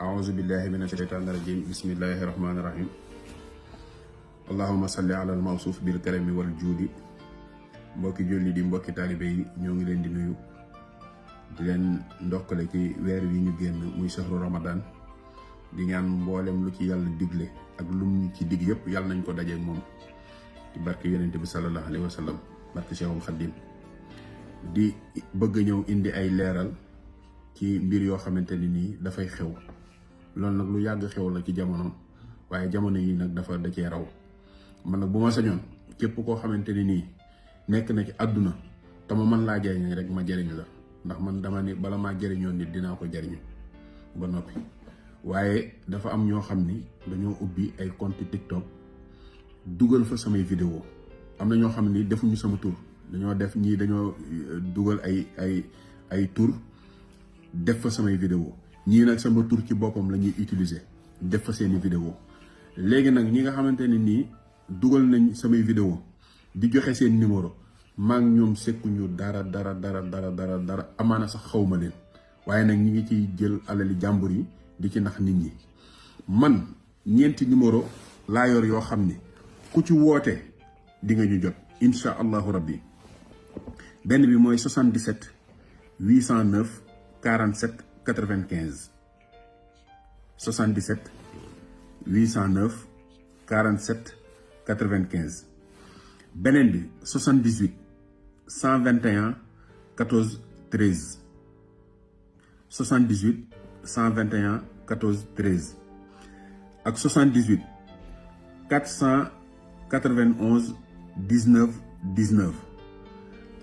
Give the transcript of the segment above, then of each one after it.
أعوذ بالله من الشيطان الرجيم بسم الله الرحمن الرحيم اللهم صل على الموصوف بالكرم والجود mbokki julli di mbokki taalibe yi ñoo ngi leen di nuyu di leen ndokkale ci weer wi ñu génn muy sahru ramadan di ñaan mboolem lu ci yàlla digle ak lu mu ci dig yëpp yàlla nañ ko dajeek moom ci barke yonent bi sallallahu alayhi wa sallam barke Cheikhul Khadim di bëgg ñëw indi ay leeral ci mbir yoo xamante ni nii dafay xew loolu nag lu yàgg xew la ci jamono waaye jamono yi nag dafa da cee raw man nag bu ma sañoon képp koo xamante ni nii nekk na ci àdduna te ma mën laa jëriñ rek ma jëriñ la ndax man dama ni bala maa jëriñoon nit dinaa ko jëriñu ba noppi waaye dafa am ñoo xam ni dañoo ubbi ay compte TikTok dugal fa samay vidéo am na ñoo xam ni defuñu sama tur dañoo def ñii dañoo dugal ay tur def fa samay vidéo ñii nag sama tur ci boppam la ñuy utiliser def fa seeni vidéo léegi nag ñi nga xamante ne nii dugal nañ samay vidéo di joxe seen numéro maa ngi ñoom sekkuñu dara amaana sax xawma leen waaye nag ñi ngi ciy jël alali jàmbur yi di ci nax nit ñi man ñeenti numéro laa yor yoo xam ni ku ci woote di nga ñu jot insha allahu rabbi benn bi mooy 77 809 47 95 77 809 47 95 beneen bi 78 121 14 13 78 121 14 13 ak 78 491 19 19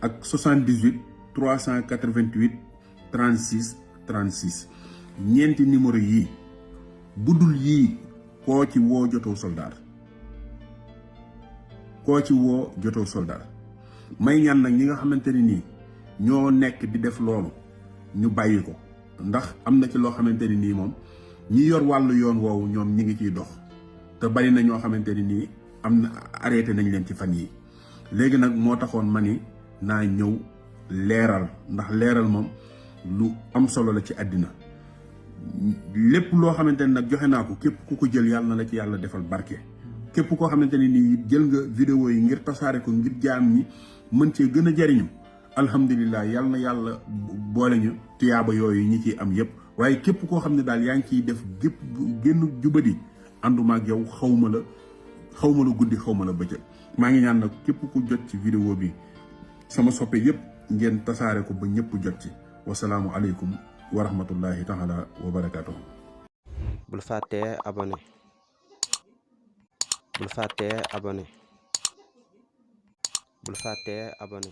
ak 78 388 36 36 ñeenti numéro yii budul yii koo ci woo jotoo soldaar may ñaan nag ñi nga xamante ni nii ñoo nekk di def loolu ñu bàyyi ko ndax am na ci loo xamante ni nii moom ñi yor wàllu yoon woowu ñoom ñi ngi ciy dox te bari na ñoo xamante ni nii am na arrêté nañ leen ci fan yi léegi nag moo taxoon ma ni naa ñëw leeral ndax leeral moom lu am solo la ci àddina lépp loo xamante ni nag joxe naa ko képp ku ko jël yàlla na la ci yàlla defal barke képp koo xamante ni nii jël nga vidéo yi ngir tasaare ko ngir jaam ñi mën cee gën a jariñu alhamdulilah yàlla na yàlla boole ñu tuyaaba yooyu ñi ciy am yëpp waaye képp koo xam ne daal yaa ngi ciy def gépp génn jubadi ànduma ak yow xawma la guddi xawma la bëccëg maa ngi ñaan nag képp ku jot ci vidéo bi sama soppe yëpp ngeen tasaare ko ba ñëpp jot ci wasalaamu aleykum wa rahmatullahi taala wa barakatuhu bul fàttee abonné bul fàttee abonné